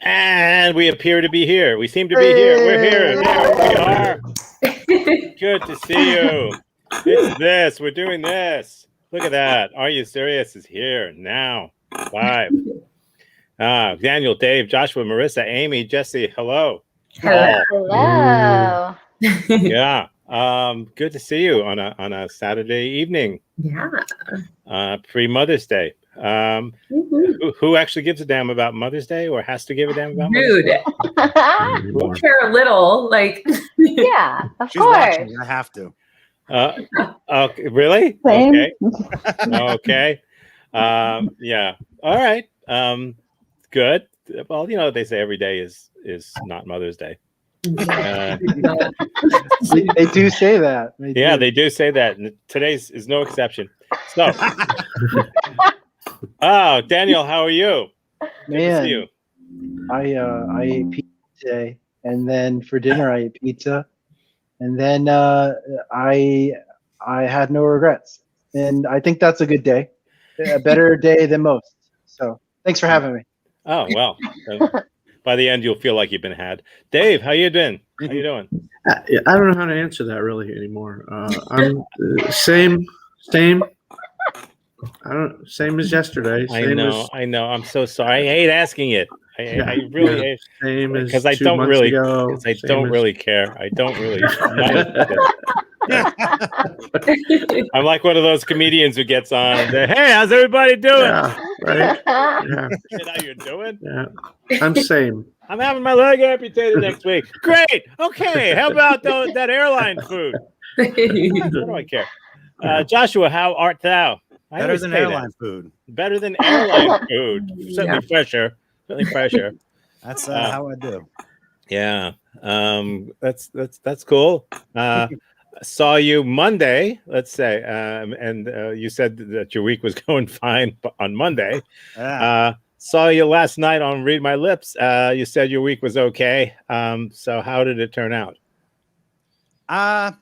And we appear to be here. We seem to be here. We're here. There we are. Good to see you. It's this. We're doing this. Look at that. Are You Serious is here now. Live. Daniel, Dave, Joshua, Marisa, Amy, Jesse, hello. Hello. Yeah. Good to see you on a Saturday evening. Yeah. Pre-Mother's Day. Who actually gives a damn about Mother's Day or has to give a damn about Mother's Day? I care a little, like. Yeah, of She's course. watching. I have to. Okay, really? Same. Okay. Okay. Yeah. All right. Good. Well, they say every day is not Mother's Day. They do say that. They do say that. And today's is no exception. So, Daniel, how are you? Good to see you. I ate pizza today, and then for dinner I ate pizza, and then I had no regrets, and I think that's a good day, a better day than most. So thanks for having me. Oh well. By the end, you'll feel like you've been had. Dave, how you been? How you doing? I don't know how to answer that really anymore. I'm same. Same as yesterday. I know. I'm so sorry. I hate asking it. I really hate. Same as because I 2 don't months really. ago. I don't really care. I don't really. I'm like one of those comedians who gets on and says, "Hey, how's everybody doing?" Yeah, right. Yeah. Is that how you're doing? Yeah. I'm same. I'm having my leg amputated next week. Great. Okay. How about that airline food? What do I care? Joshua, how art thou? Better than airline food. Better than airline food. Certainly fresher. Certainly fresher. That's how I do. Yeah. That's cool. Saw you Monday, let's say, and you said that your week was going fine on Monday. Yeah. Saw you last night on Read My Lips. You said your week was okay. So how did it turn out? I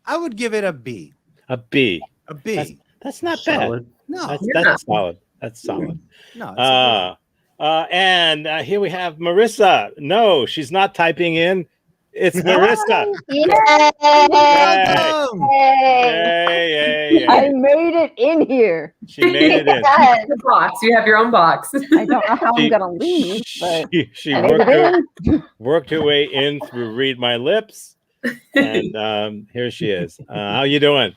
would give it a B. A B. A B. That's not Solid. bad. No, that's solid. That's solid. No. And here we have Marisa. No, she's not typing in. It's Marisa. Yay. I made it in here. She made it in. The box. You have your own box. I don't know how I'm gonna leave, but she I made it in. worked her way in through Read My Lips, and here she is. How you doing?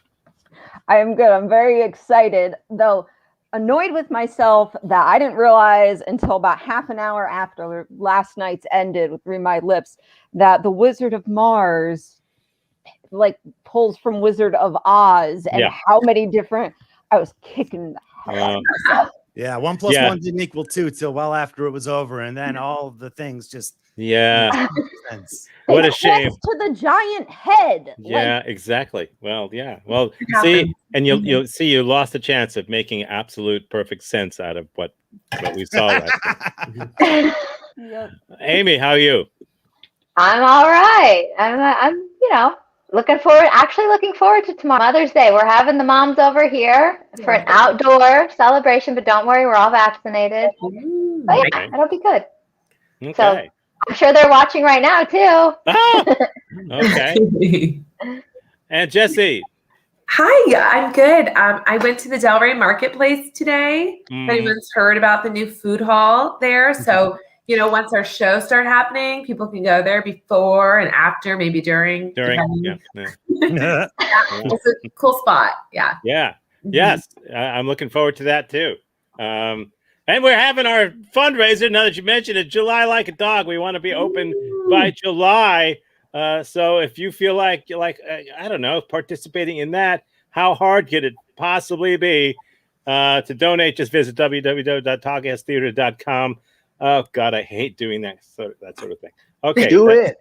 I am good. I'm very excited, though annoyed with myself that I didn't realize until about half an hour after last night's ended with Read My Lips that the Wizard of Mars pulls from Wizard of Oz and how many different. I was kicking the hell out of myself. Yeah, 1 + 1 didn't equal 2 till well after it was over, and then all the things just What a shame. To the giant head. Yeah, exactly. Well, yeah. Well, see, and you'll see you lost a chance of making absolute perfect sense out of what we saw last night. Amy, how are you? I'm all right. I'm looking forward to tomorrow, Mother's Day. We're having the moms over here for an outdoor celebration, but don't worry, we're all vaccinated. But yeah, it'll be good. Okay. So I'm sure they're watching right now too. Okay. And Jesse. Hi, I'm good. I went to the Delray Marketplace today. If anyone's heard about the new food hall there, so once our shows start happening, people can go there before and after, maybe during. Yeah. It's a cool spot. Yeah. Yeah. Yes. I'm looking forward to that too. And we're having our fundraiser. Now that you mentioned it, July Like a Dog. We want to be open by July. So if you feel like I don't know, participating in that, how hard could it possibly be to donate? Just visit www.talkastheater.com. Oh God, I hate doing that sort of thing. Okay, do it.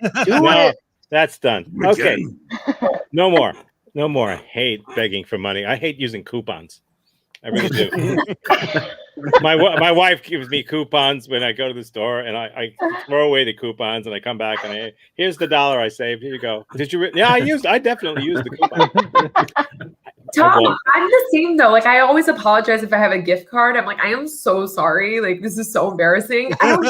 That's done. Okay, no more. I hate begging for money. I hate using coupons. I really do. My wife gives me coupons when I go to the store, and I throw away the coupons, and I come back and here's the $1 I saved. Here you go. Did you? I definitely used the coupon. Tom, won't. I'm the same though. Like I always apologize if I have a gift card. I'm like, I am so sorry. Like this is so embarrassing. I don't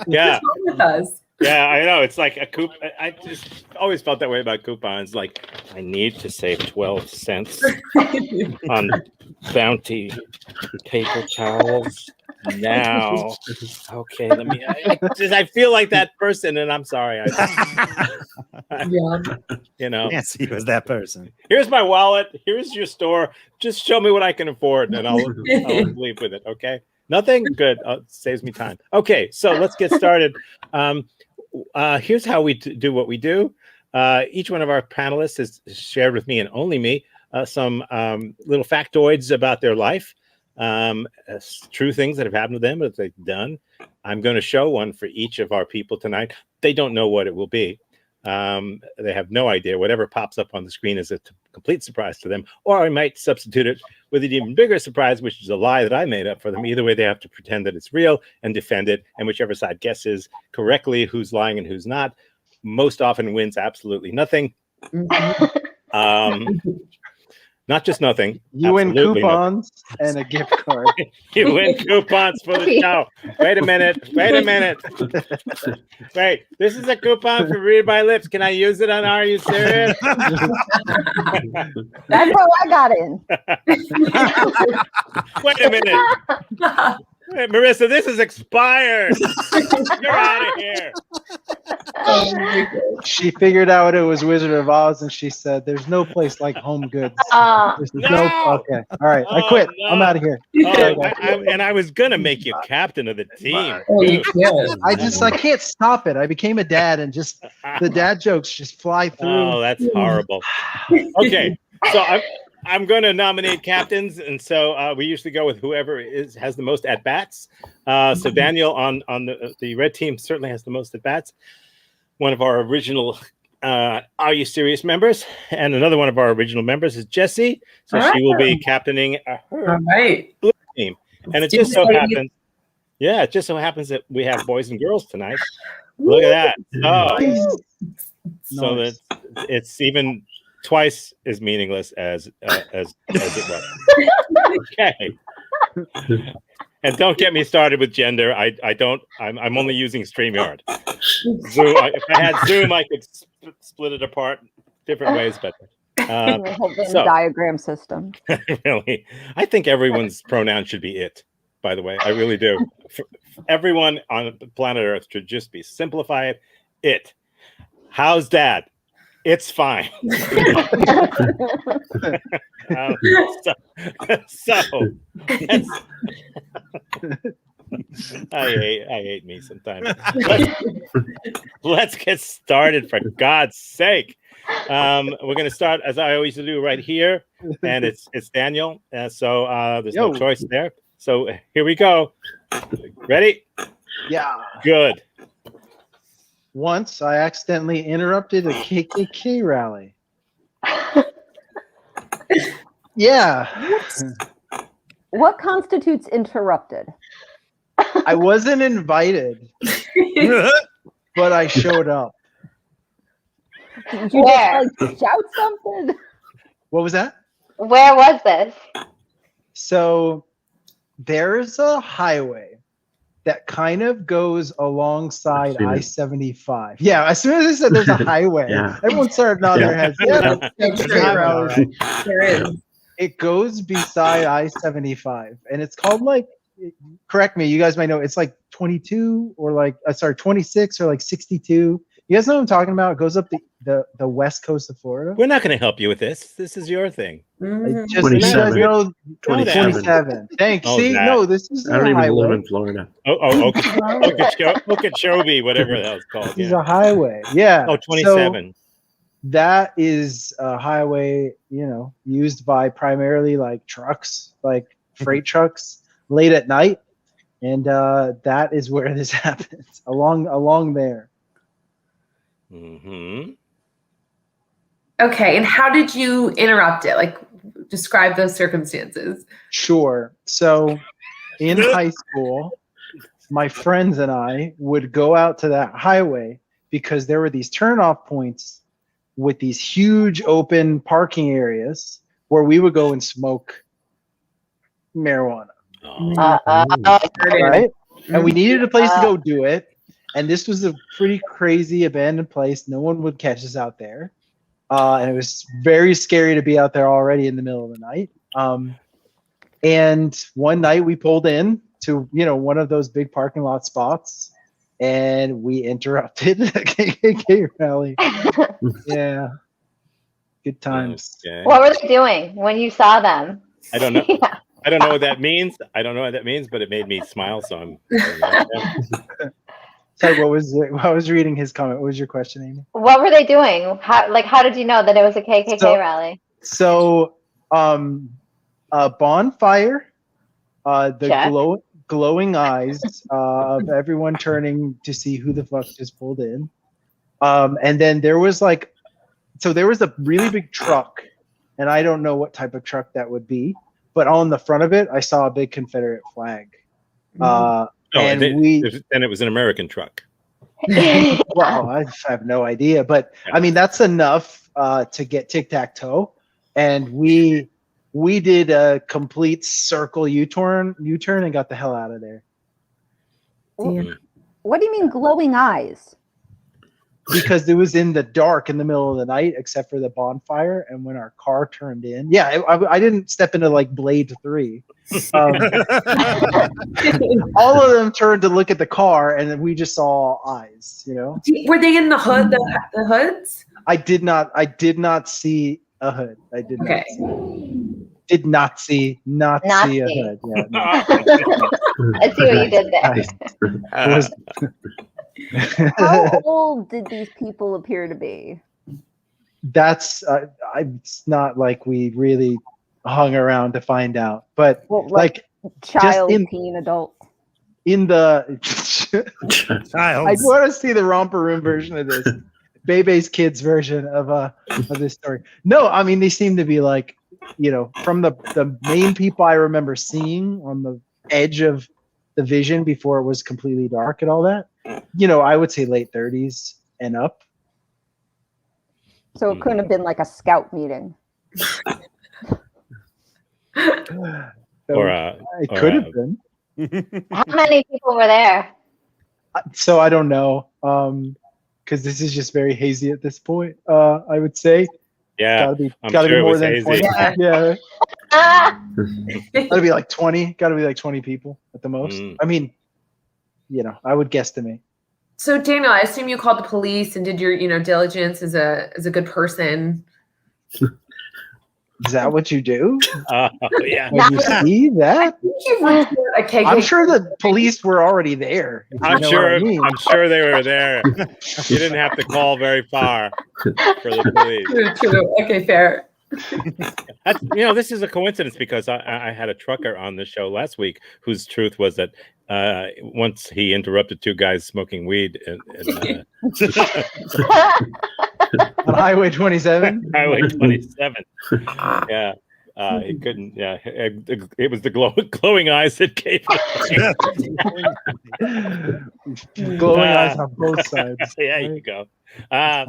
Yeah. what's wrong with us. Yeah, I know. It's like a coupon. I just always felt that way about coupons. Like, I need to save 12 cents on Bounty paper towels now. Okay, let me. I feel like that person, and I'm sorry. Yeah. You know, Nancy was that person. here's my wallet. Here's your store. Just show me what I can afford, and I'll leave with it. Okay. Nothing good. Saves me time. Okay, so let's get started. Here's how we do what we do. Each one of our panelists has shared with me and only me some little factoids about their life, true things that have happened to them that they've done. I'm going to show one for each of our people tonight. They don't know what it will be. They have no idea. Whatever pops up on the screen is a complete surprise to them, or I might substitute it with an even bigger surprise, which is a lie that I made up for them. Either way, they have to pretend that it's real and defend it, and whichever side guesses correctly who's lying and who's not, most often wins absolutely nothing. Not just nothing. You win absolutely coupons and a gift card. nothing. You win coupons for the show. Wait a minute. Wait, this is a coupon for Read My Lips. Can I use it on Are You Serious? That's how I got in. Wait a minute. Hey, Marisa, this is expired. You're out of here. She figured out it was Wizard of Oz, and she said, "There's no place like Home Goods." There's okay, all right, I quit. No. I'm out of here. I was gonna make you captain of the team. I can't stop it. I became a dad, and just the dad jokes just fly through. Oh, that's horrible. Okay, so I'm going to nominate captains, and so we usually go with whoever has the most at bats. So Daniel on the red team certainly has the most at bats. One of our original Are You Serious members, and another one of our original members is Jessie. So she will be captaining her blue team. And it just so happens, that we have boys and girls tonight. Look at that. So that it's even twice as meaningless as it was. Okay. And don't get me started with gender. I'm only using StreamYard. Zoom. If I had Zoom, I could split it apart different ways, but diagram system. Really, I think everyone's pronoun should be it. By the way, I really do. Everyone on planet Earth should just be simplified. It. How's Dad? It's fine. I hate me sometimes. Let's get started, for God's sake. We're going to start as I always do right here, and it's Daniel. So there's no choice there. So here we go. Ready? Yeah. Good. Once I accidentally interrupted a KKK rally. Yeah. What constitutes interrupted? I wasn't invited, but I showed up. Did you just like shout something? What was that? Where was this? So there's a highway that kind of goes alongside I-75. Yeah, as soon as I said there's a highway, everyone started nodding their heads. Yeah, There is. It goes beside I-75, and it's called, like, correct me, you guys might know, it's like 22 or like 26 or like 62. You guys know what I'm talking about? It goes up the west coast of Florida. We're not going to help you with this. This is your thing. Just 27. You guys know 27. Thanks. Oh, see, that. no, this is I don't a even highway. live in Florida. Okeechobee, whatever that was called. This is a highway. Yeah. Oh, 27. So that is a highway, used by primarily like trucks, like freight trucks, late at night, and that is where this happens along there. Mm-hmm. Okay, and how did you interrupt it? Like, describe those circumstances. Sure. So in high school, my friends and I would go out to that highway because there were these turnoff points with these huge open parking areas where we would go and smoke marijuana, Oh. right? And we needed a place to go do it. And this was a pretty crazy abandoned place. No one would catch us out there. And it was very scary to be out there already in the middle of the night. And one night we pulled in to, one of those big parking lot spots, and we interrupted a KKK rally. Yeah. Good times. Okay. What were they doing when you saw them? I don't know. Yeah. I don't know what that means. But it made me smile. So I'm. Sorry, I was reading his comment. What was your question, Amy? What were they doing? How did you know that it was a KKK rally? So, a bonfire, the glowing eyes of everyone turning to see who the fuck just pulled in. And then there was a really big truck, and I don't know what type of truck that would be, but on the front of it, I saw a big Confederate flag. And it was an American truck. Well, I have no idea, but I mean, that's enough to get tic-tac-toe. And we did a complete circle U-turn and got the hell out of there. What do you mean glowing eyes? Because it was in the dark in the middle of the night, except for the bonfire. And when our car turned in, I didn't step into like Blade 3. All of them turned to look at the car, and then we just saw eyes. Were they in the hood? The hoods? I did not see a hood. I did not. Did not see a hood. Yeah, no. I see what you did there. How old did these people appear to be? That's it's not like we really hung around to find out, but child, teen, adult. In the Child. I want to see the romper room version of this. Bebe's kids version of this story. No, I mean, they seem to be like, from the main people I remember seeing on the edge of the vision before it was completely dark and all that, I would say late 30s and up. So it couldn't have been like a scout meeting. It could have been. How many people were there? So I don't know, because this is just very hazy at this point. I would say, yeah, gotta be more than hazy. 20. Yeah, gotta be like 20. Gotta be like 20 people at the most. I mean, I would guesstimate. So Daniel, I assume you called the police and did your, diligence as a good person. Is that what you do? Yeah. When you see that? I'm sure the police were already there. I'm sure they were there. You didn't have to call very far for the police. True. Okay, fair. This is a coincidence because I had a trucker on the show last week whose truth was that once he interrupted two guys smoking weed on Highway 27. Highway 27. Yeah. He couldn't. Yeah, it was the glowing eyes that gave him. Glowing eyes on both sides. Yeah, you go.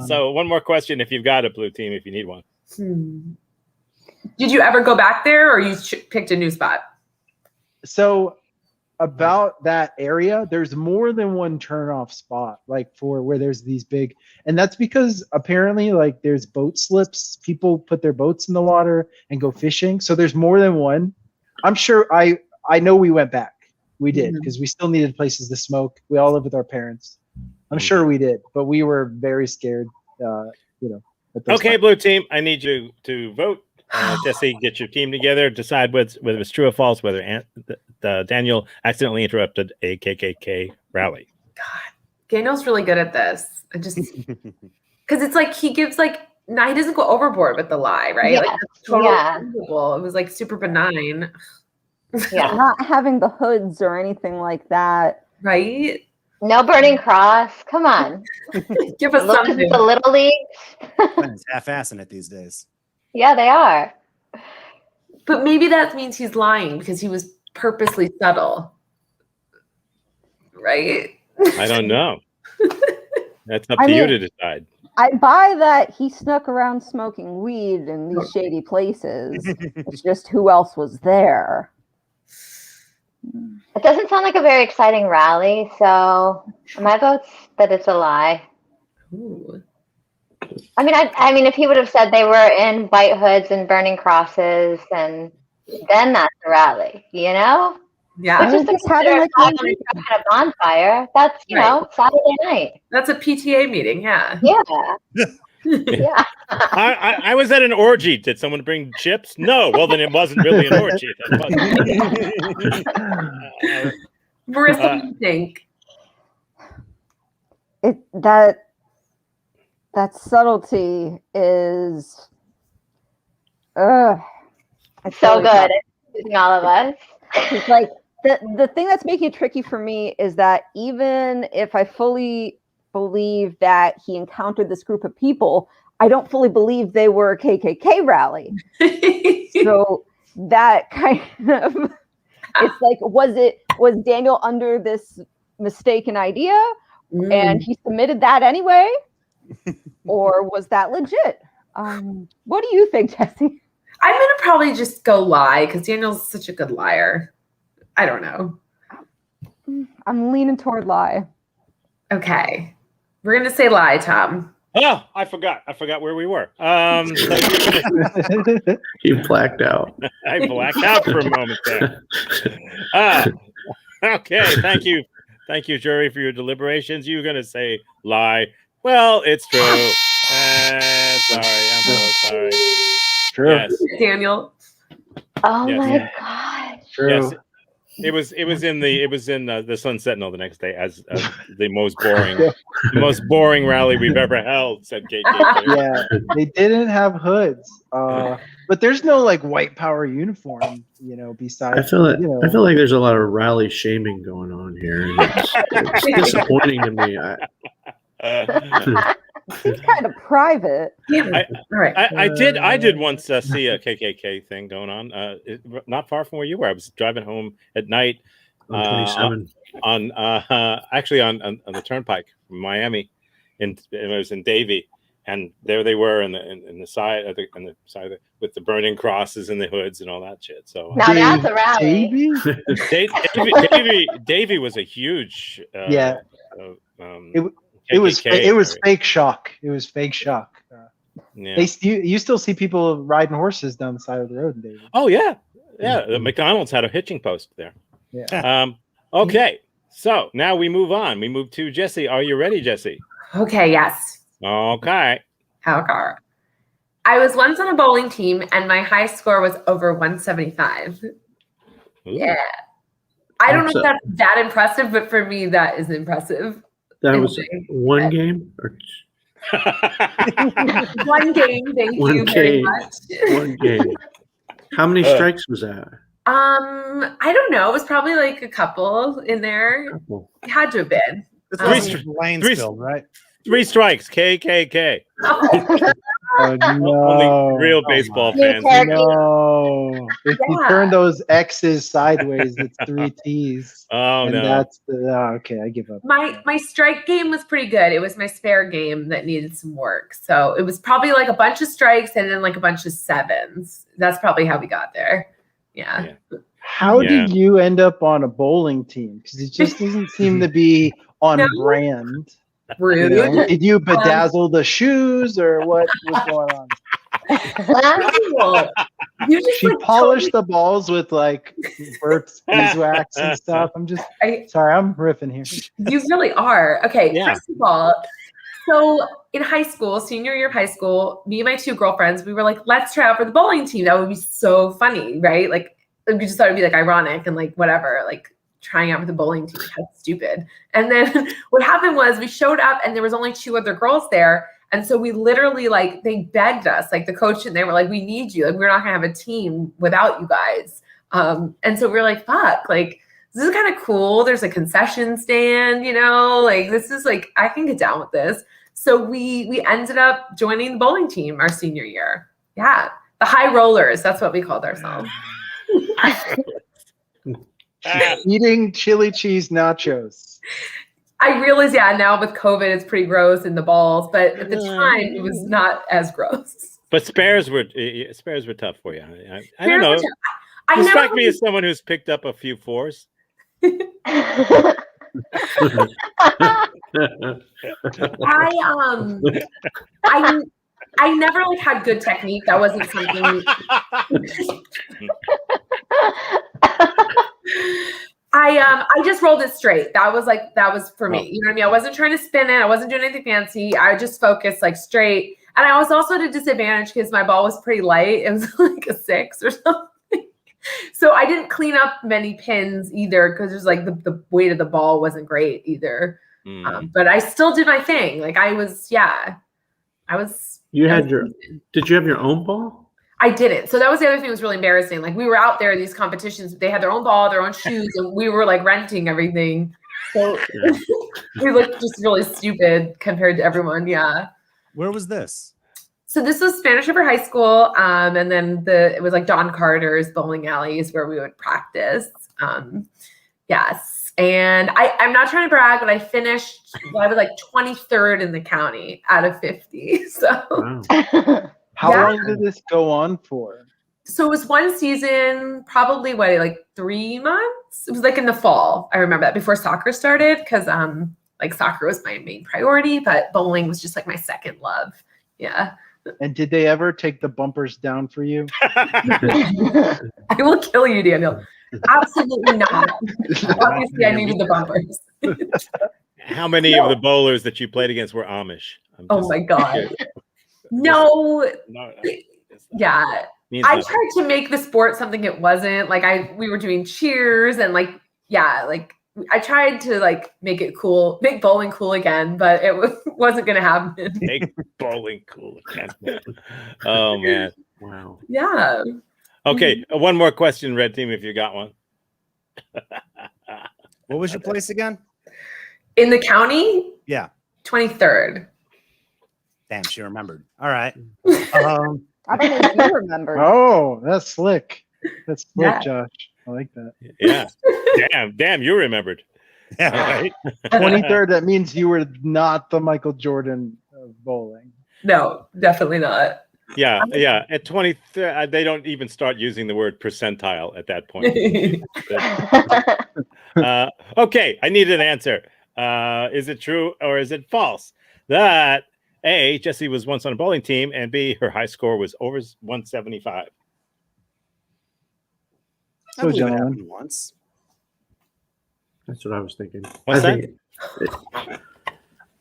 So one more question, if you've got a blue team, if you need one. Did you ever go back there, or you picked a new spot? So about that area, there's more than one turn-off spot, like for where there's these big, and that's because apparently like there's boat slips. People put their boats in the water and go fishing. So there's more than one. I'm sure I know we went back. We did, because we still needed places to smoke. We all live with our parents. I'm sure we did, but we were very scared, Okay, times. Blue team, I need you to vote. Jesse, get your team together. Decide whether it's true or false. Whether Daniel accidentally interrupted a KKK rally. God, Daniel's really good at this. I just because it's like he gives he doesn't go overboard with the lie, right? Yeah. Like that's totally reasonable. It was like super benign. Yeah, not having the hoods or anything like that. Right. No burning cross. Come on. Give us Look something. at the little leagues. It's half-assing it these days. Yeah, they are. But maybe that means he's lying because he was purposely subtle. Right? I don't know. That's up to you to decide. I buy that he snuck around smoking weed in these shady places. It's just who else was there. It doesn't sound like a very exciting rally, so my vote's that it's a lie. Ooh. I mean, if he would have said they were in white hoods and burning crosses, and then that's a rally, you know? Yeah. It's just having like a bonfire. That's Saturday night. That's a PTA meeting. Yeah. Yeah. Yeah. I was at an orgy. Did someone bring chips? No. Well, then it wasn't really an orgy. Marissa, what do you think? That subtlety is it's so good. It's using all of us. It's like the thing that's making it tricky for me is that even if I fully believe that he encountered this group of people, I don't fully believe they were a KKK rally. So that kind of, it's like, was Daniel under this mistaken idea and he submitted that anyway? Or was that legit? What do you think, Jesse? I'm going to probably just go lie because Daniel's such a good liar. I don't know. I'm leaning toward lie. Okay. We're going to say lie, Tom. Oh, I forgot where we were. So You blacked out. I blacked out for a moment there. Okay, thank you, jury, for your deliberations. You're going to say lie. Well, it's true. Sorry, I'm so sorry. True. Yes. Daniel. Oh Yes. my gosh. True. Yes. It was in the Sun Sentinel the next day as the most boring rally we've ever held, said KKK. Yeah, they didn't have hoods, but there's no like white power uniform, besides. I feel like there's a lot of rally shaming going on here. It's disappointing to me. Seems kind of private. Yeah. All right. I did once see a KKK thing going on, not far from where you were. I was driving home at night On 27. actually on the turnpike from Miami, and it was in Davie, and there they were in the side with the burning crosses and the hoods and all that shit. So Now that's a rally. Davie was a huge It was KKK fake shock. It was fake shock. Yeah. You still see people riding horses down the side of the road, David. Oh yeah. The McDonald's had a hitching post there. Yeah. Okay, so now we move on. We move to Jesse. Are you ready, Jesse? Okay. Yes. Okay. How car? I was once on a bowling team and my high score was over 175. Ooh. Yeah. I don't know if that's that impressive, but for me, that is impressive. That was one game? Or One game, thank One you very game. much. one game. How many strikes was that? I don't know. It was probably like a couple in there. Couple. It had to have been. This Three- was Lanesfield, right? 3 strikes. KKK. Oh no! Only real baseball fans. No! If you Yeah. turn those X's sideways, it's 3 T's. Oh And no. that's okay. I give up. My strike game was pretty good. It was my spare game that needed some work. So it was probably like a bunch of strikes and then like a bunch of sevens. That's probably how we got there. Yeah. How Yeah. did you end up on a bowling team? Because it just doesn't seem to be on No. brand. Rude. Did you bedazzle the shoes or what was going on? Cool. You just She like polished the balls with like burnt beeswax and stuff. I'm just sorry, I'm riffing here. You really are. Okay, Yeah. first of all, so in high school, senior year of high school, me and my 2 girlfriends, we were like, let's try out for the bowling team. That would be so funny, right? Like, we just thought it'd be like ironic and like whatever, like trying out for the bowling team. That's stupid. And then what happened was we showed up and there was only 2 other girls there. And so we literally like, they begged us, like the coach and they were like, we need you. Like, we're not gonna have a team without you guys. And so we were like, fuck, like, this is kind of cool. There's a concession stand, like this is like, I can get down with this. So we ended up joining the bowling team our senior year. Yeah. The high rollers. That's what we called ourselves. Eating chili cheese nachos. I realize, now with COVID, it's pretty gross in the balls, but at the time, it was not as gross. But spares were tough for you. I don't know. You strike me as someone who's picked up a few fours. I never like had good technique. That wasn't something. I just rolled it straight. That was for me. You know what I mean? I wasn't trying to spin it. I wasn't doing anything fancy. I just focused like straight. And I was also at a disadvantage because my ball was pretty light. It was like a 6 or something. So I didn't clean up many pins either because there's like the weight of the ball wasn't great either. But I still did my thing. Like I was. Did you have your own ball? I didn't. So that was the other thing that was really embarrassing. Like we were out there in these competitions. They had their own ball, their own shoes, and we were like renting everything. So we looked just really stupid compared to everyone. Yeah. Where was this? So this was Spanish River High School, and then it was like Don Carter's bowling alleys where we would practice. Yes, and I'm not trying to brag, but I finished. I was like 23rd in the county out of 50. So, Wow. How long did this go on for? So it was one season, probably like 3 months. It was like in the fall. I remember that before soccer started because like soccer was my main priority, but bowling was just like my second love. Yeah. And did they ever take the bumpers down for you? I will kill you, Daniel. Absolutely not. Obviously, I needed the bumpers. How many of the bowlers that you played against were Amish? Oh my God. No. Yeah. I tried to make the sport something it wasn't. Like we were doing cheers and like I tried to like make it cool, make bowling cool again, but it wasn't going to happen. Make bowling cool again. Oh man. Wow. Yeah. Okay. One more question, Red Team, if you got one. What was your place again? In the county? Yeah. 23rd. Damn, she remembered. All right. I don't think you remember. Oh, that's slick. That's slick, Yeah. Josh. I like that. Yeah. Damn, you remembered. Yeah, right. 23rd, that means you were not the Michael Jordan of bowling. No, definitely not. Yeah. At 23, they don't even start using the word percentile at that point. Okay, I need an answer. Is it true or is it false that A, Jessie was once on a bowling team, and B, her high score was over 175? I believe it gentlemen. happened once. That's what I was thinking. What's that?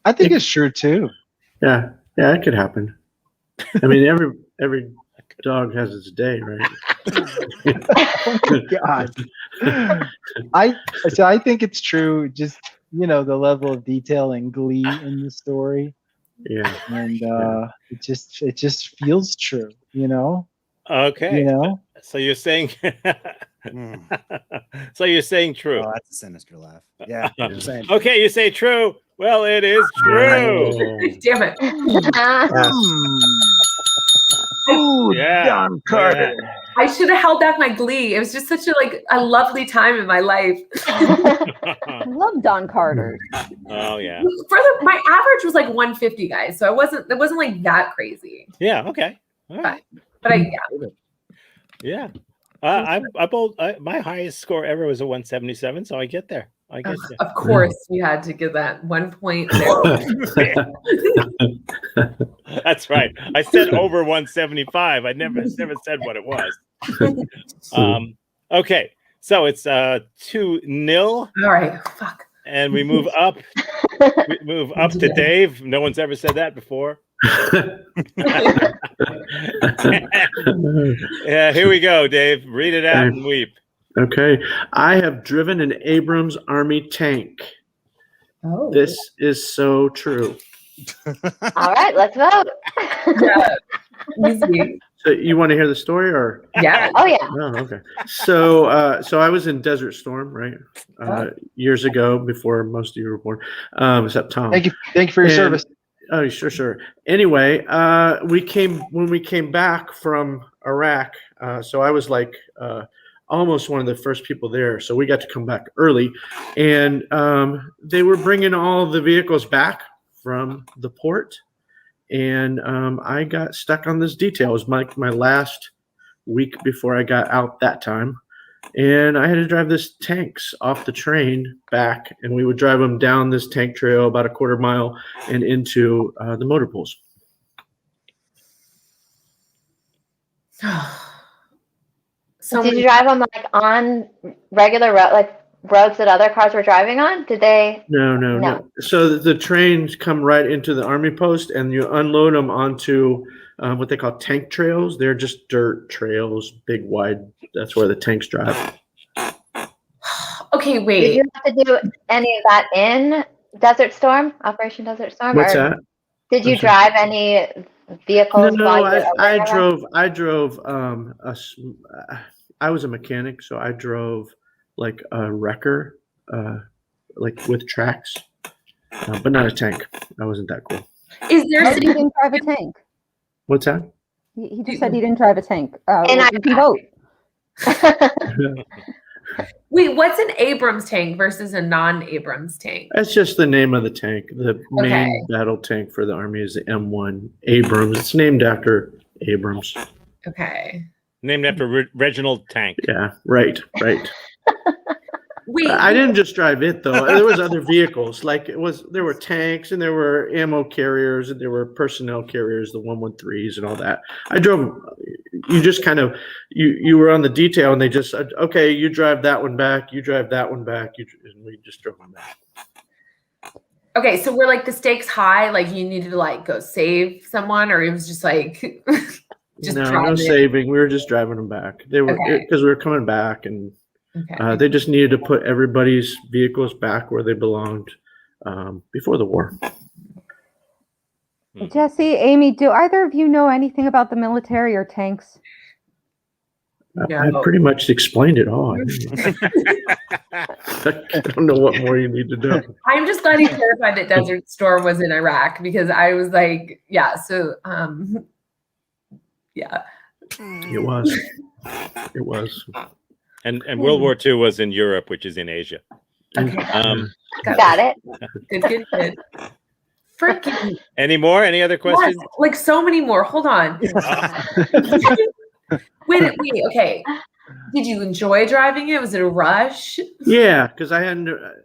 I think it's true too. Yeah, it could happen. I mean, every dog has its day, right? Oh my God. I think it's true. Just the level of detail and glee in the story, Yeah. and it just feels true. Okay. So you're saying so you're saying true. Oh, that's a sinister laugh. Yeah. Same. Okay, you say true. Well, it is true. Damn it. Ooh, Yeah. Don Carter. I should have held back my glee. It was just such a lovely time in my life. I love Don Carter. Oh yeah. My average was like 150, guys. So it wasn't like that crazy. Yeah. Okay. All right. But Yeah. I bowled. My highest score ever was a 177, so I get there. I get there. Of course, you had to give that 1 point there. That's right. I said over 175. I never said what it was. Okay, so it's 2-0. All right, fuck. And we move up. We move up to Dave. No one's ever said that before. Yeah, here we go, Dave. Read it out and weep. Okay. I have driven an Abrams Army tank. Oh. This is so true. All right, let's vote. Yeah. Easy. So you want to hear the story or? Yeah. Oh yeah. Oh, okay. So I was in Desert Storm, right? Years ago, before most of you were born. Except Tom. Thank you for your service. Oh, sure. Anyway, when we came back from Iraq. So I was like almost one of the first people there. So we got to come back early, and they were bringing all the vehicles back from the port. And I got stuck on this detail. It was my last week before I got out that time. And I had to drive this tanks off the train back, and we would drive them down this tank trail about a quarter mile and into the motor pools. So Did you drive them like on regular roads that other cars were driving on? Did they? No. So the trains come right into the Army post, and you unload them onto what they call tank trails. They're just dirt trails, big, wide. That's where the tanks drive. Okay, Did wait. you have to do any of that in Desert Storm, Operation Desert Storm? What's or that? Did you I'm sorry. drive any vehicles? No, while you were over I there? drove. I was a mechanic, so I drove like a wrecker, like with tracks, but not a tank. I wasn't that cool. Is there He didn't drive a tank. What's that? He just said he didn't drive a tank. And You can vote. wait, what's an Abrams tank versus a non-Abrams tank? That's just the name of the tank. The main Okay. battle tank for the Army is the M1 Abrams. It's named after Abrams. Okay. Named after Reginald Tank. Yeah, right. Wait, I didn't just drive it though. There was other vehicles. Like there were tanks and there were ammo carriers and there were personnel carriers, the 113s and all that. I drove. You just kind of you were on the detail and they just said, okay, you drive that one back, you drive that one back, and we just drove them back. okay, so were like the stakes high? Like you needed to like go save someone, or it was just like just no drive it? saving. We were just driving them back. They were Okay. because we were coming back and. Okay. They just needed to put everybody's vehicles back where they belonged before the war. Jesse, Amy, do either of you know anything about the military or tanks? I pretty much explained it all. I don't know what more you need to know. I'm just glad he clarified that Desert Storm was in Iraq, because I was like, yeah, so yeah. It was. It was. And World War II was in Europe, which is in Asia. Okay. Got it. Good. Freaking Any more? Any other questions? yes, like so many more. Hold on. wait, okay. Did you enjoy driving it? Was it a rush? Yeah, because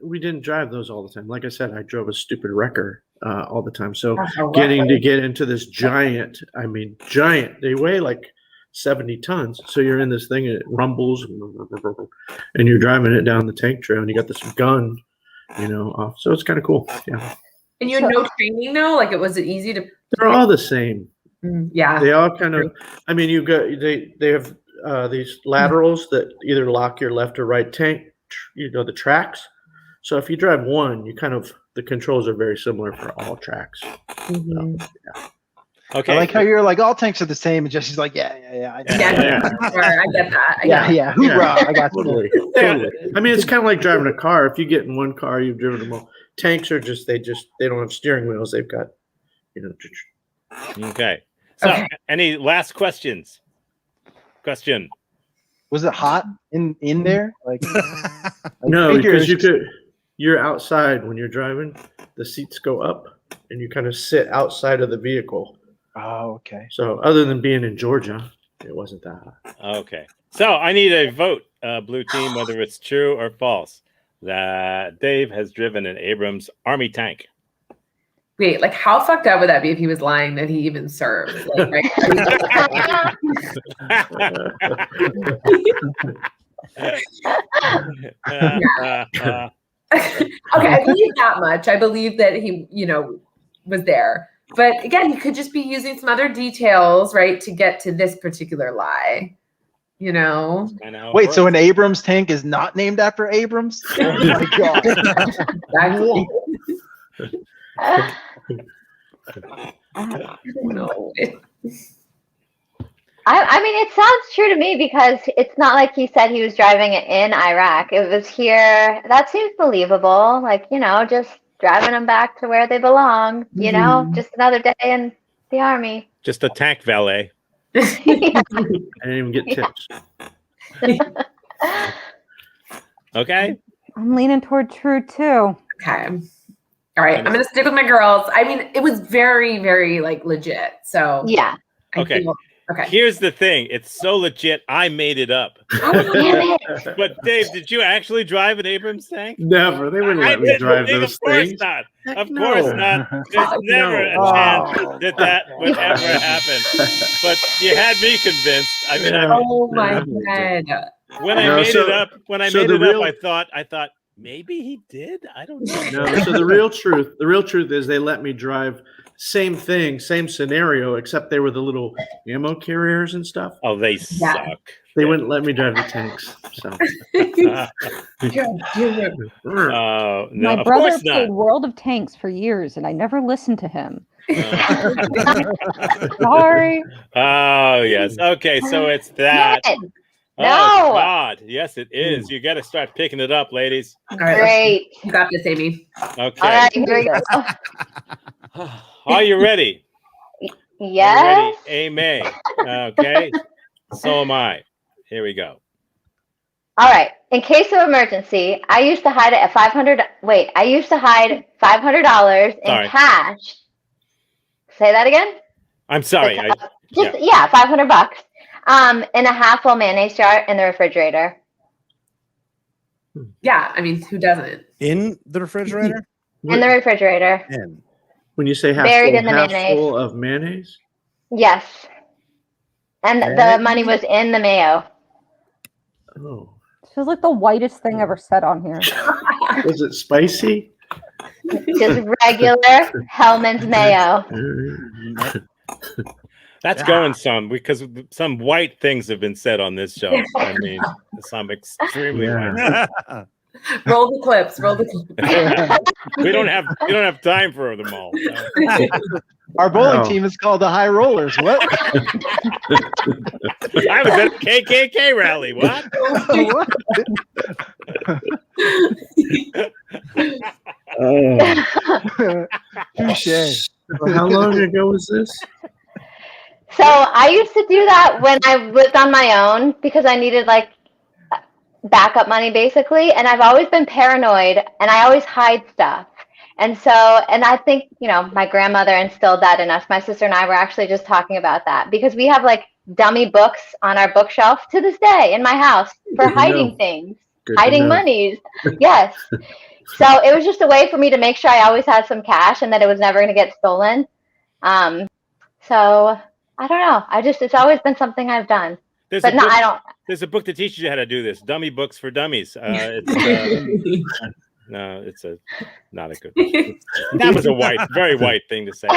we didn't drive those all the time. Like I said, I drove a stupid wrecker all the time. So getting to get into this giant, they weigh like 70 tons. So you're in this thing and it rumbles and you're driving it down the tank trail and you got this gun, off. So it's kind of cool. Yeah. And you had no training though? Like was it easy to They're all the same. Yeah. They all kind of, they have these laterals that either lock your left or right tank, the tracks. So if you drive one, the controls are very similar for all tracks. Mhm. So, yeah. Okay. I like how you're like, all tanks are the same, and Jesse's like, yeah. Yeah, sure, I get that. Yeah, hoorah, I got you. Totally. It's kind of like driving a car. If you get in one car, you've driven them all. Tanks are they don't have steering wheels. They've got, Okay. So, Okay. any last questions? Question. Was it hot in there? Like, No, figure because it's you're outside when you're driving. The seats go up, and you kind of sit outside of the vehicle. Oh, okay. So other than being in Georgia, it wasn't that hot. Okay. So I need a vote, blue team, whether it's true or false, that Dave has driven an Abrams Army tank. Wait, like how fucked up would that be if he was lying that he even served? Like, right? Okay, I believe that much. I believe that he, was there. But again, he could just be using some other details, right, to get to this particular lie. I know it Wait, so works. an Abrams tank is not named after Abrams? Oh my god! Exactly. No. It sounds true to me because it's not like he said he was driving it in Iraq. It was here. That seems believable. Like, just driving them back to where they belong, just another day in the Army. Just a tank valet. Yeah. I didn't even get tips. Okay. I'm leaning toward true too. Okay. All right. I'm going to stick with my girls. I mean, it was very, very like legit. So Yeah. Okay. Okay. Here's the thing. It's so legit. I made it up. Damn it. But Dave, did you actually drive an Abrams tank? Never. They wouldn't let me didn't drive think, those of course things. not. Heck Of no. course not. There's never a Wow. chance that would ever happen. But you had me convinced. I mean, Oh my God. when I No, made so- it up, so the real- I thought maybe he did. I don't know. No, so the real truth is they let me drive same thing, same scenario, except they were the little ammo carriers and stuff. Oh, they suck. They wouldn't let me drive the tanks. So No, My of brother course not. played World of Tanks for years, and I never listened to him. Uh, Sorry. oh yes. Okay, so it's that. Damn it. Oh No. God, yes, it is. You got to start picking it up, ladies. All right. Great. You got this, Amy. Okay. All right, here we go. Are you ready? Are Yes. you ready? Amen. Okay. So am I. Here we go. All right. In case of emergency, I used to hide it at $500. Wait, I used to hide $500 in Sorry. cash. Say that again. I'm sorry. Yeah, $500. In a half-full mayonnaise jar in the refrigerator. Yeah. I mean, who doesn't? In the refrigerator? In the refrigerator. In. when you say half Buried full, in the half mayonnaise. full of mayonnaise. Yes. And the money was in the mayo. Oh, Feels like the whitest thing ever said on here. was it spicy? Just regular Hellman's mayo. That's going some because some white things have been said on this show. I mean, some extremely white. Roll the clips. Roll the clips. We don't have time for them all. Our bowling No. team is called the High Rollers. What? I was at a KKK rally. What? Oh. Touche. How long ago was this? So I used to do that when I lived on my own because I needed like backup money basically. And I've always been paranoid and I always hide stuff. And so, and I think, you know, my grandmother instilled that in us. My sister and I were actually just talking about that because we have like dummy books on our bookshelf to this day in my house for Good to hiding know. things, Good to hiding know. monies. Yes. So it was just a way for me to make sure I always had some cash and that it was never going to get stolen. So I don't know. It's always been something I've done. There's But a no, book, I don't. There's a book that teaches you how to do this. Dummy books for dummies. No, it's not a good. That was a very white thing to say.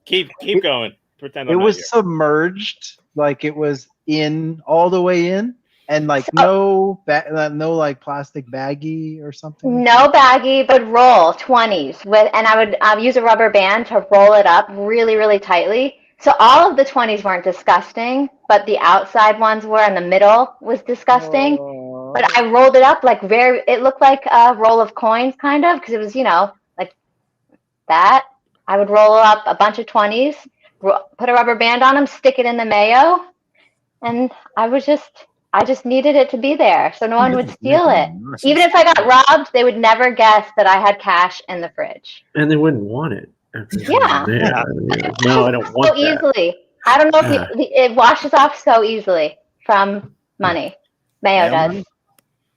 Keep going. Pretend It I'm not was here. submerged, like it was in all the way in, and like no like plastic baggie or something. No baggie, but roll 20s and I would use a rubber band to roll it up really, really tightly. So all of the 20s weren't disgusting, but the outside ones were, and the middle was disgusting. But I rolled it up like it looked like a roll of coins kind of, because it was, you know, like that. I would roll up a bunch of 20s, put a rubber band on them, stick it in the mayo, and I just needed it to be there so no one would steal it. Even if I got robbed, they would never guess that I had cash in the fridge. And they wouldn't want it. Yeah. No, I don't want So that. easily. I don't know if it washes off so easily from money. Mayo does. Money?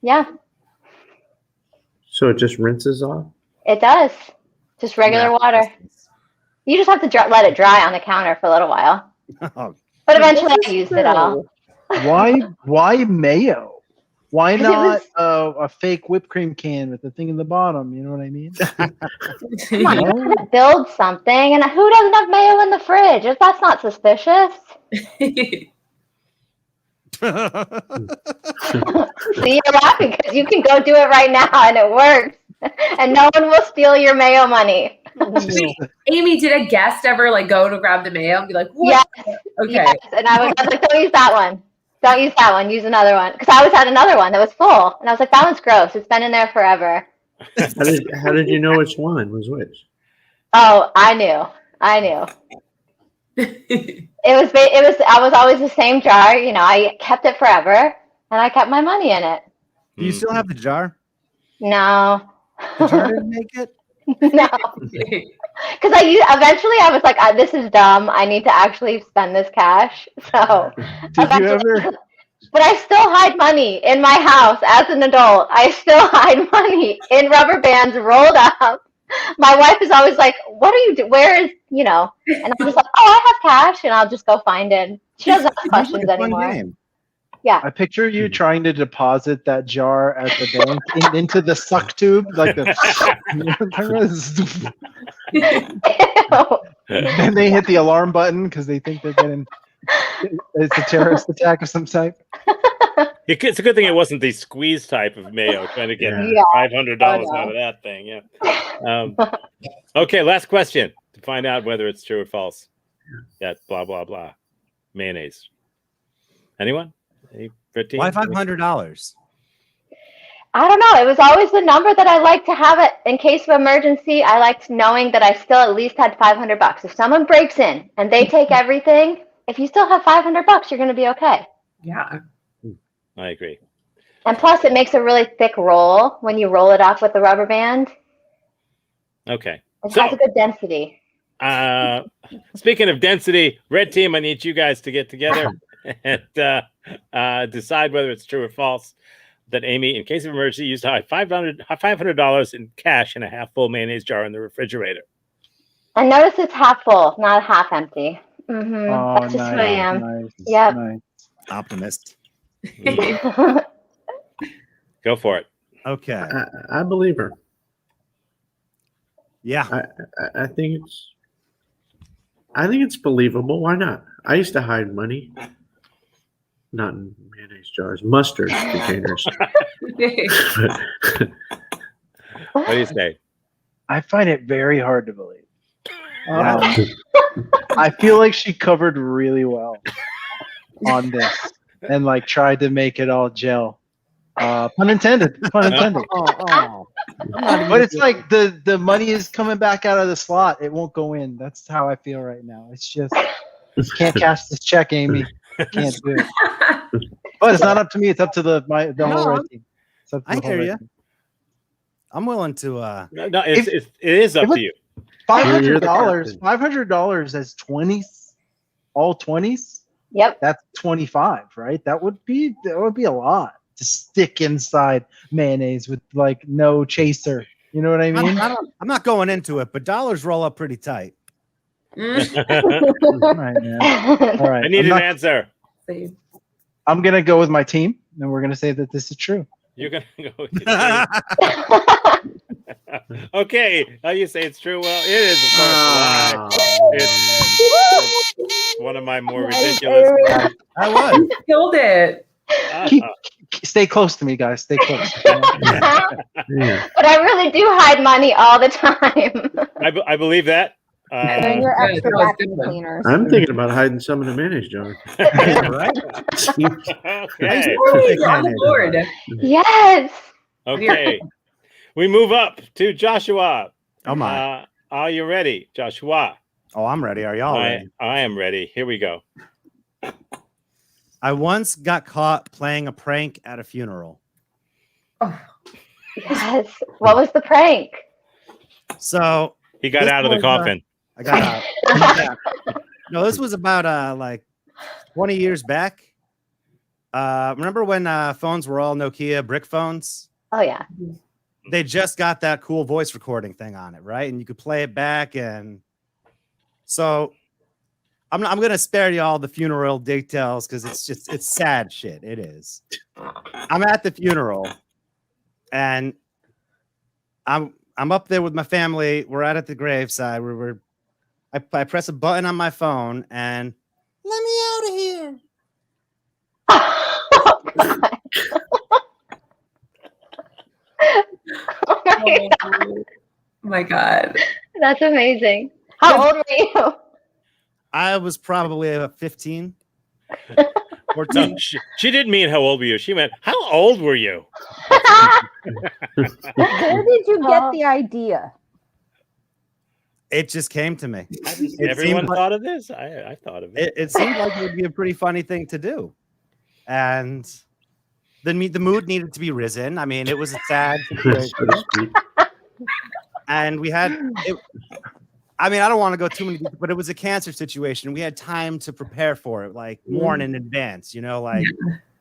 Yeah, So it just rinses off? it does. Just regular water. You just have to let it dry on the counter for a little while. Oh, But eventually I used it all. Why mayo? Why 'Cause it not was- a fake whipped cream can with the thing in the bottom? You know what I mean? Come on, you're gonna build something, and who doesn't have mayo in the fridge? If that's not suspicious. See, you're laughing because you can go do it right now, and it works, and no one will steal your mayo money. Amy, did a guest ever like go to grab the mayo and be like, "What?" Yes, Okay. yes, and I was like, don't use that one. Don't use that one. Use another one. Because I always had another one that was full, and I was like, that one's gross. It's been in there forever. How did you know which one was which? Oh, I knew. I was always the same jar. You know, I kept it forever. and I kept my money in it. Do you still have the jar? No. The jar didn't make it? No. Because eventually I was like, this is dumb. I need to actually spend this cash. So, Did you ever? but I still hide money in my house as an adult. I still hide money in rubber bands rolled up. My wife is always like, "What are you doing? Where is, And I'm just like, "Oh, I have cash," and I'll just go find it. She doesn't ask questions anymore. Game. Yeah. I picture you trying to deposit that jar at the bank into the suck tube, like the. And they hit the alarm button because they think they're getting. It's a terrorist attack of some type. It's a good thing it wasn't the squeeze type of mayo trying to get $500 out of that thing. Yeah. Okay, last question to find out whether it's true or false. Yeah, blah blah blah. Mayonnaise. Anyone? Why $500? I don't know. It was always the number that I liked to have it in case of emergency. I liked knowing that I still at least had $500. If someone breaks in and they take everything, if you still have $500, you're going to be okay. Yeah. I agree. And plus, it makes a really thick roll when you roll it off with the rubber band. Okay. It has a good density. Speaking of density, red team, I need you guys to get together and decide whether it's true or false that Amy, in case of emergency, used to hide $500 in cash in a half full mayonnaise jar in the refrigerator. And notice it's half full, not half empty. Mm-hmm. Oh, That's just who I am. Nice, Yep. nice. Optimist. Go for it. Okay. I believe her. Yeah. I think it's believable. Why not? I used to hide money, not in mayonnaise jars, mustard containers. What do you say? I find it very hard to believe. I feel like she covered really well on this and like tried to make it all gel. Pun intended. Pun intended. But it's like the money is coming back out of the slot. It won't go in. That's how I feel right now. It's just can't cash this check, Amy. Can't do it. But it's not up to me. It's up to the whole red team. It's up to the whole hear red you. team. I'm willing to. No, it is up to you. $500. $500 as 20s, all 20s. Yep. That's 25, right? That would be a lot to stick inside mayonnaise with like no chaser. You know what I mean? I'm not going into it, but dollars roll up pretty tight. All right, man. All right. I need an answer. I'm gonna go with my team, and we're gonna say that this is true. You're gonna go with your team. Okay, how you say it's true? Well, it is of course a lie. It's one of my more ridiculous. I was. Killed it. Stay close to me, guys. Stay close. But I really do hide money all the time. I believe that. And then your Good. extra That was vacuum good. cleaners. I'm thinking about hiding some in the mayonnaise jar. Yeah, right? Okay. You're on the board. Yes. Okay. We move up to Joshua. Oh my. Are you ready, Joshua? Oh, I'm ready. Are y'all ready? I am ready. Here we go. I once got caught playing a prank at a funeral. Yes. What was the prank? So He got out of the coffin. I got out. Yeah. No, this was about like 20 years back. Remember when phones were all Nokia brick phones? Oh yeah. They just got that cool voice recording thing on it, right? And you could play it back. And so I'm gonna spare you all the funeral details because it's sad shit. It is. I'm at the funeral, and I'm up there with my family. We're out at the graveside. I press a button on my phone and let me out of here. Oh my God. That's amazing. How old were you? I was probably 15. 14. No, she didn't mean how old were you. She meant how old were you? Where did you get the idea? It just came to me. Everyone thought of this? I thought of it. It seemed like it would be a pretty funny thing to do. And the mood needed to be risen. I mean, it was a sad situation. So to speak. And we had it, I mean, I don't want to go too many, but it was a cancer situation. We had time to prepare for it, like more in advance, like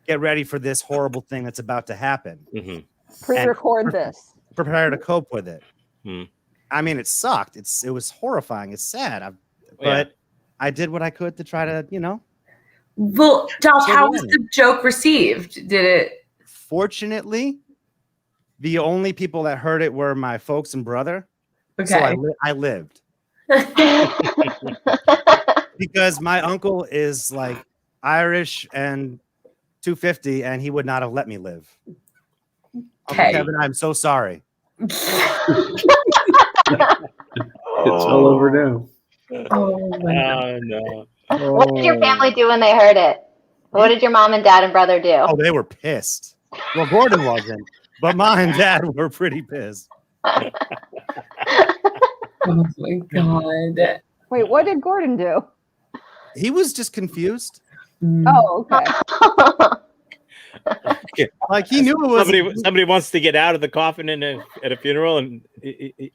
get ready for this horrible thing that's about to happen. Mm-hmm. Pre-record this. Prepare to cope with it. Mm. I mean, it sucked. It was horrifying. It's sad. But I did what I could to try to, Well, Josh, So how what? was the joke received? Did it? Fortunately, the only people that heard it were my folks and brother. Okay. So I lived. Because my uncle is like Irish and 250, and he would not have let me live. Uncle Okay. Kevin, I'm so sorry. It's all over now. Oh my God. No. What did your family do when they heard it? What did your mom and dad and brother do? Oh, they were pissed. Well, Gordon wasn't, but mom and dad were pretty pissed. Oh my God. Wait, what did Gordon do? He was just confused. Oh, okay. Like he knew it was Somebody wants to get out of the coffin at a funeral, and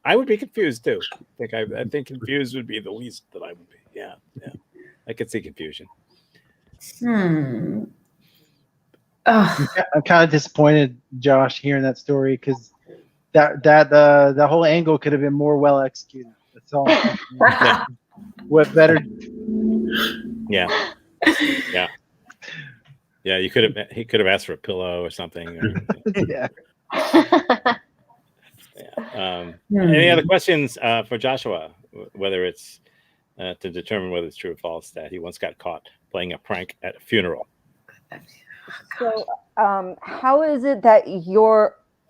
I would be confused too. I think confused would be the least that I would be. Yeah. I could see confusion. Oh. I'm kind of disappointed, Josh, hearing that story because the whole angle could have been more well executed. That's all. What better? Yeah. He could have asked for a pillow or something. Yeah. Any other questions for Joshua? Whether it's to determine whether it's true or false that he once got caught playing a prank at a funeral. So, how is it that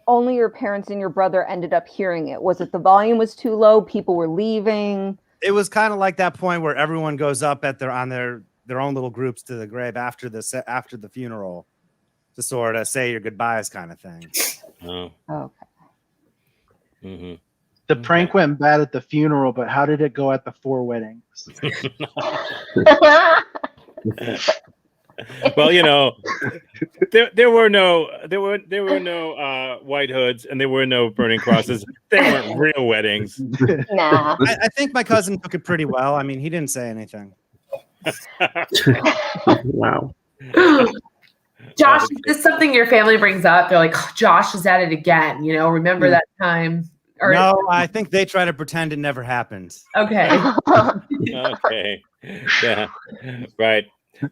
only your parents and your brother ended up hearing it? Was it the volume was too low? People were leaving? It was kind of like that point where everyone goes up at their own little groups to the grave after the funeral to sort of say your goodbyes kind of thing. Oh. Okay. Mm-hmm. The prank went bad at the funeral, but how did it go at the 4 weddings? Well, there were no white hoods and there were no burning crosses. They weren't real weddings. Nah. I think my cousin took it pretty well. I mean, he didn't say anything. Wow. Josh, is this something your family brings up? They're like, oh, Josh is at it again. Remember that time? Or, No, I think they try to pretend it never happened. Okay. Okay. Yeah. Right.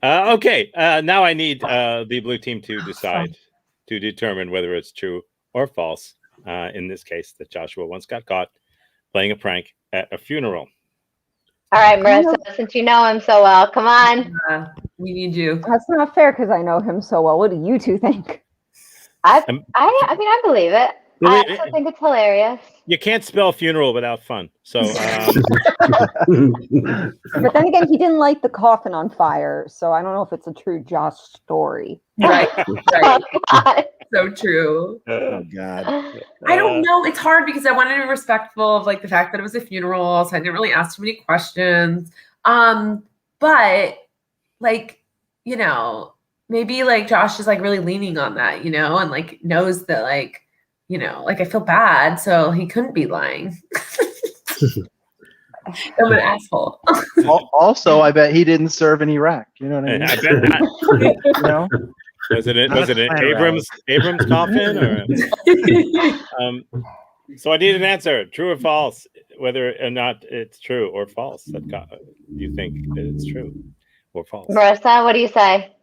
Okay. Now I need the blue team to decide to determine whether it's true or false. In this case, that Joshua once got caught playing a prank at a funeral. All right, Marissa, since you know him so well, come on. We need you. That's not fair because I know him so well. What do you two think? I mean, I believe it. I also think it's hilarious. You can't spell funeral without fun. So, But then again, he didn't light the coffin on fire, so I don't know if it's a true Josh story. Right. Oh, God. So true. Oh God. I don't know. It's hard because I wanted to be respectful of the fact that it was a funeral, so I didn't really ask too many questions. But maybe Josh is really leaning on that, and knows that I feel bad, so he couldn't be lying. I'm an asshole. Also, I bet he didn't serve in Iraq. You know what I mean? I bet not. Was it an Abrams coffin or? So I need an answer, true or false, whether or not it's true or false. That you think that it's true or false? Marissa, what do you say?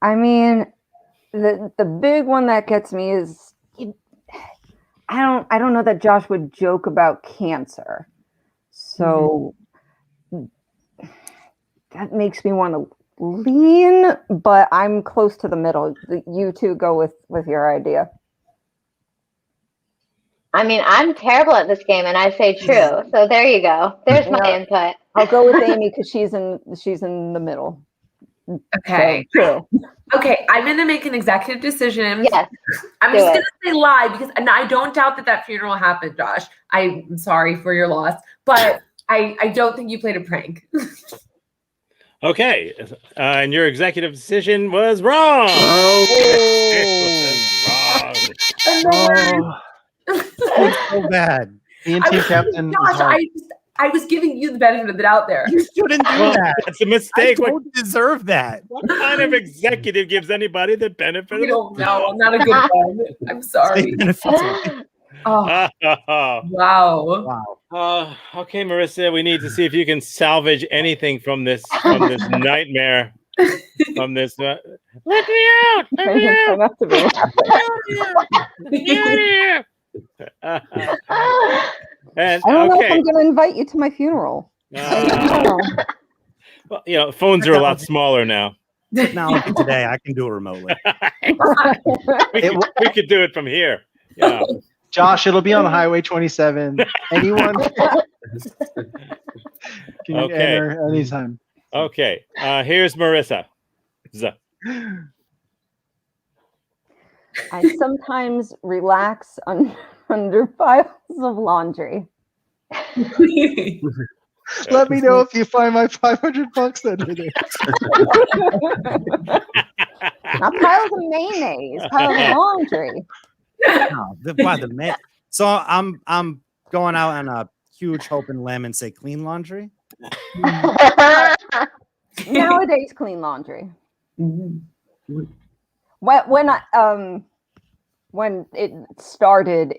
I mean, the big one that gets me is I don't know that Josh would joke about cancer, so that makes me want to lean, but I'm close to the middle. You two go with your idea. I mean, I'm terrible at this game, and I say true. So there you go. There's my input. I'll go with Amy because she's in the middle. Okay. So, true. Okay, I'm going to make an executive decision. Yes. I'm just going to say lie because I don't doubt that funeral happened, Josh. I'm sorry for your loss, but I don't think you played a prank. Okay, and your executive decision was wrong. Oh, It was wrong. Oh, So bad. being team captain is Gosh, hard. I was giving you the benefit of the doubt there. You shouldn't do Well, that. that's a I mistake. What don't deserve that. kind of executive gives anybody the benefit You of don't the know. I'm not a good one. I'm sorry. State benefits only. Oh, doubt? wow. Wow. Okay, Marissa, we need to see if you can salvage anything from this nightmare. From this, let me out! Let me Try out! not to be laughing. Get out of here! And I don't know if okay, I'm going to invite you to my funeral. well, phones are a lot smaller now. Technology today, I can do it remotely. We could do it from here. Yeah. Josh, it'll be on Highway 27. Anyone can Okay. enter anytime. Okay. Here's Marissa. I sometimes relax under piles of laundry. Let me know if you find my $500 under there. Not piles of mayonnaise, piles of laundry. No, the man. So I'm going out on a huge hope and limb and say clean laundry. Nowadays, clean laundry. Mhm. When it started,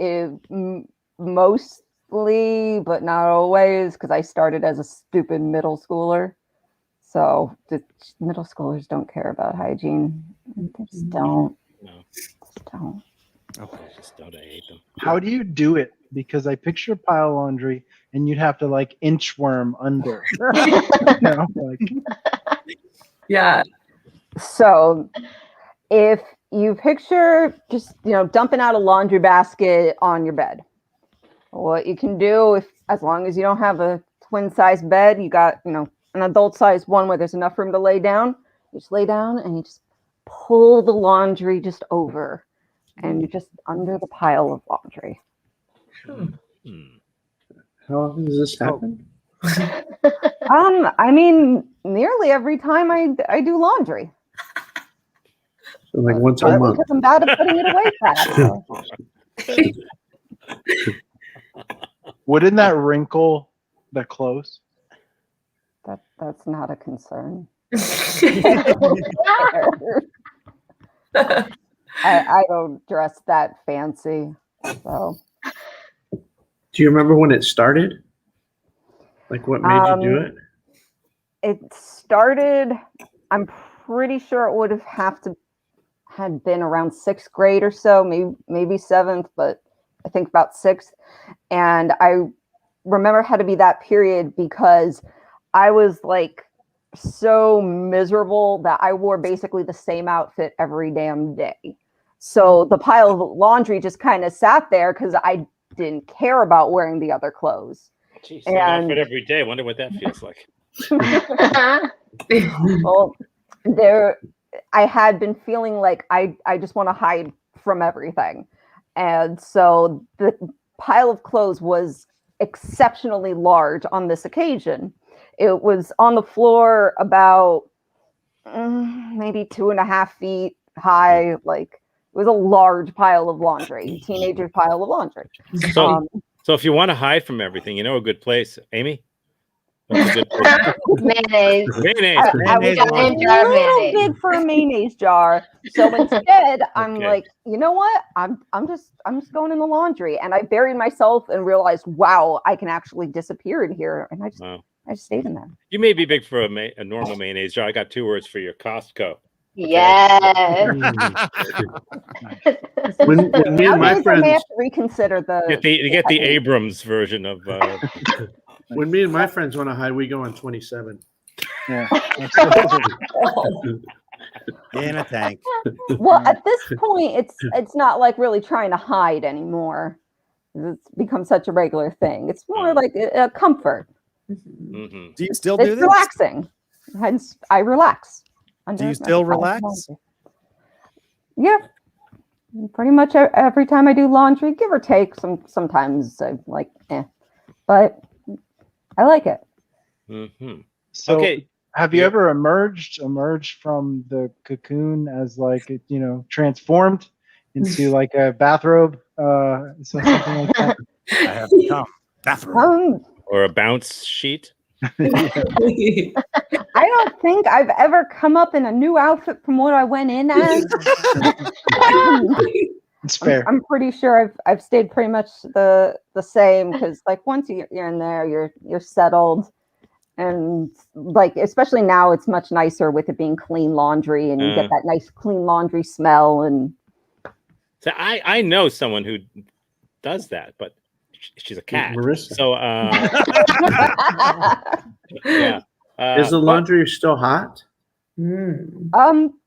mostly, but not always, because I started as a stupid middle schooler. So the middle schoolers don't care about hygiene. They just don't. No. Just don't. Okay, just don't. I hate them. How do you do it? Because I picture pile laundry and you'd have to like inchworm under. Yeah. So if you picture just, dumping out a laundry basket on your bed, what you can do, as long as you don't have a twin size bed, you got, an adult size one where there's enough room to lay down, you just lay down and you just pull the laundry just over and you're just under the pile of laundry. how often does this happen? I mean, nearly every time I do laundry. So like once a Partly month. because I'm bad at putting it away fast. So. Wouldn't that wrinkle the clothes? That's not a concern. I don't dress that fancy. So Do you remember when it started? Like what made you do it? it started, I'm pretty sure it would had been around 6th grade or so, maybe 7th, but I think about 6th. And I remember had to be that period because I was like so miserable that I wore basically the same outfit every damn day. So the pile of laundry just kind of sat there because I didn't care about wearing the other clothes. Jeez, same outfit every day. Wonder what that feels like. Well, I had been feeling like I just want to hide from everything. And so the pile of clothes was exceptionally large on this occasion. It was on the floor about maybe 2.5 feet high. Like it was a large pile of laundry, teenager pile of laundry. So if you want to hide from everything, a good place, Amy? What's a good place? Mayonnaise. Mayonnaise. I was a Mayonnaise jar of little mayonnaise. big for a mayonnaise jar. So instead, I'm Okay. like, you know what? I'm just going in the laundry. And I buried myself and realized, wow, I can actually disappear in here. And I just stayed in there. You may be big for a normal mayonnaise jar. I got 2 words for you: Costco. Yes. When me and my Nowadays, I may friends have to reconsider Get the Abrams version of. when me and my friends want to hide, we go on 27. Yeah. In a tank. Well, at this point, it's not like really trying to hide anymore. It's become such a regular thing. It's more like a comfort. Mhm. Do you still do It's this? relaxing. Hence, I relax. Do you still relax? Yeah, pretty much every time I do laundry, give or take. Sometimes I'm like, but I like it. Mhm. So Okay. Have you ever emerged from the cocoon as like transformed into like a bathrobe? Something like that. I have become bathroom. Or a bounce sheet? I don't think I've ever come up in a new outfit from what I went in as. It's fair. I'm pretty sure I've stayed pretty much the same, because like once you're in there, you're settled, and like especially now it's much nicer with it being clean laundry, and you get that nice clean laundry smell. And so I know someone who does that, but she's a cat. Marisa. So yeah. Is the laundry still hot?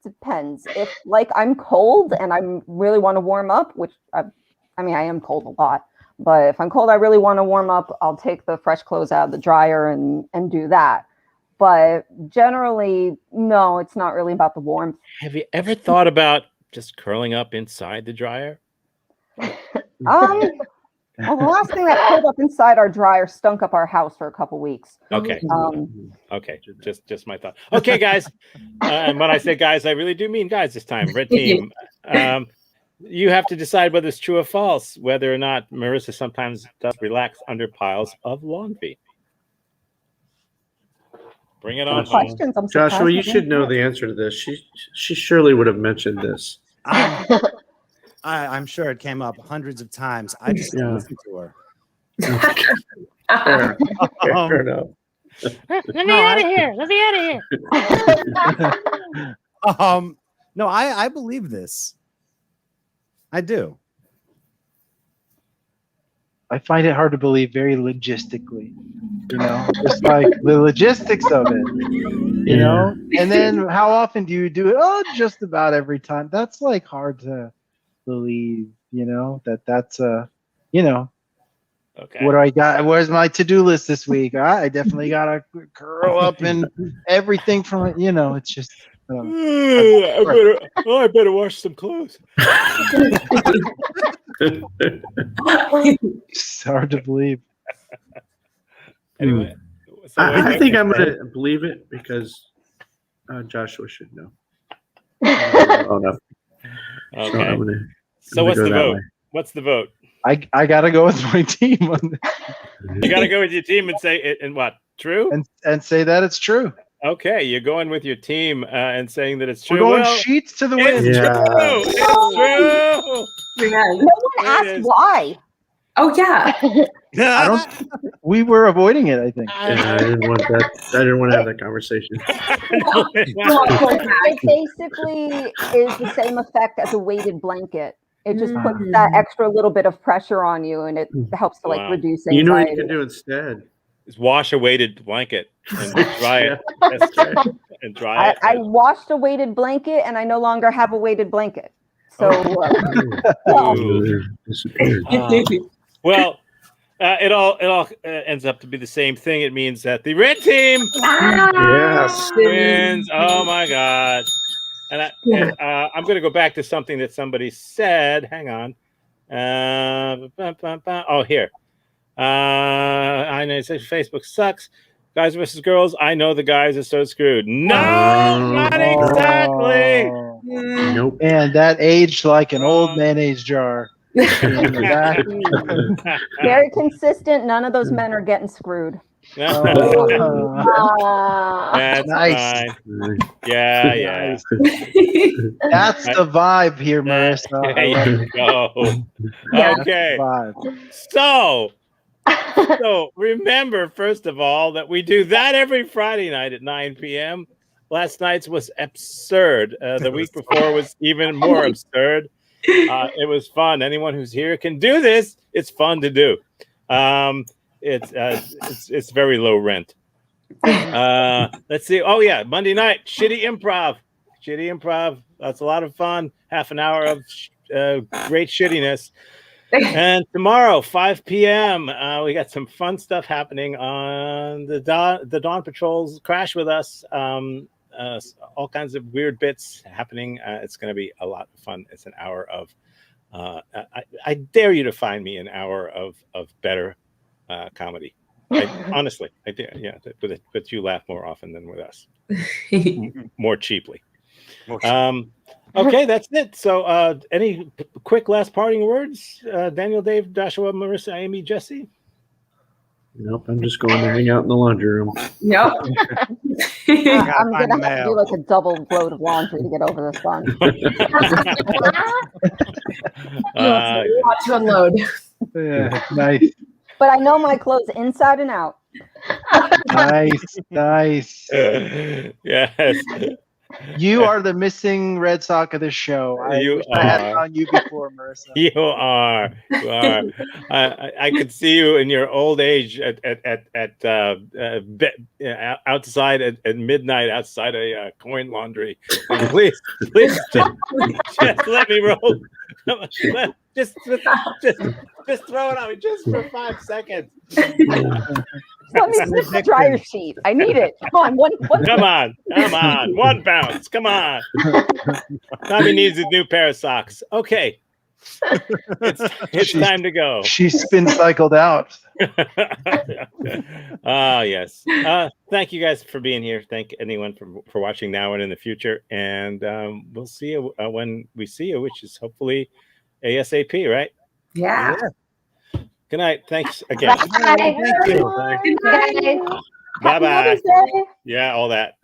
Depends. If like I'm cold and I really want to warm up, which I am cold a lot, but if I'm cold, I really want to warm up, I'll take the fresh clothes out of the dryer and do that. But generally, no, it's not really about the warmth. Have you ever thought about just curling up inside the dryer? Well, the last thing that pulled up inside our dryer stunk up our house for a couple weeks. Okay. Okay. Just my thought. Okay, guys. And when I say guys, I really do mean guys this time. Red team. You have to decide whether it's true or false, whether or not Marisa sometimes does relax under piles of laundry. Bring it on. Questions. I'm Joshua, you should know the answer to this. She surely would have mentioned this. I'm sure it came up hundreds of times. I just didn't listen to her. Fair enough. Let me out of here. Let me out of here. No, I believe this. I do. I find it hard to believe very logistically, just like the logistics of it, and then how often do you do it? Oh, just about every time. That's like hard to believe, that's Okay. What do I got? Where's my to-do list this week? I definitely gotta curl up and everything from it. It's just. I better wash some clothes. It's hard to believe. Anyway, so I think I'm gonna believe it because Joshua should know. Oh no. Okay. So what's the vote? What's the vote? I gotta go with my team on this. You gotta go with your team and say it and what? True? And say that it's true. Okay, you're going with your team and saying that it's true. We're going sheets to the wind. It's true. It's true. Yeah. No one asked why. Oh yeah. We were avoiding it, I think. I didn't want that. I didn't want to have that conversation. It basically is the same effect as a weighted blanket. It just puts that extra little bit of pressure on you, and it helps to like reduce anxiety. You know what you can do instead? Is wash a weighted blanket and dry it. That's right. And dry it. I washed a weighted blanket, and I no longer have a weighted blanket. So, well, it all ends up to be the same thing. It means that the red team wins. Oh my god! And I'm going to go back to something that somebody said. Hang on. Oh, here. I know it says Facebook sucks. Guys versus girls. I know the guys are so screwed. No, not exactly. Nope. And that aged like an old mayonnaise jar. very consistent. None of those men are getting screwed. That's nice. fine. Yeah. That's the vibe here, Marisa. There you go. Okay. So remember, first of all, that we do that every Friday night at 9 p.m. Last night's was absurd. The week before was even more absurd. It was fun. Anyone who's here can do this. It's fun to do. It's very low rent. Let's see. Oh yeah, Monday night, shitty improv. That's a lot of fun. Half an hour of great shittiness. And tomorrow, 5 p.m., we got some fun stuff happening on the Dawn Patrols. Crash with us. All kinds of weird bits happening. It's going to be a lot of fun. It's an hour of. I dare you to find me an hour of better comedy. Honestly, I do. Yeah, but you laugh more often than with us, more cheaply. Okay, that's it. So, any quick last parting words? Daniel, Dave, Joshua, Marissa, Amy, Jesse? Nope, I'm just going to hang out in the laundry room. Yep. I'm gonna have to do like a double load of laundry to get over this one. Watch you unload. Yeah, nice, But I know my clothes inside and out. nice. Yes. You are the missing Red Sox of this show. I You wish I had are. found you before, Marissa. You are. I could see you in your old age outside at midnight outside a coin laundry. And please, just let me roll. Just throw it on me just for 5 seconds. Let me snip the dryer sheet. I need it. Come on, one. Come on, 1 bounce. Come on. Tommy needs a new pair of socks. Okay. It's time to go. She's spin cycled out. Yes. Thank you guys for being here. Thank anyone for watching now and in the future. And we'll see you when we see you, which is hopefully ASAP, right? Yeah. Good night. Thanks again. Bye. Thank you. Good night. Bye bye. Mother's Day. Yeah, all that.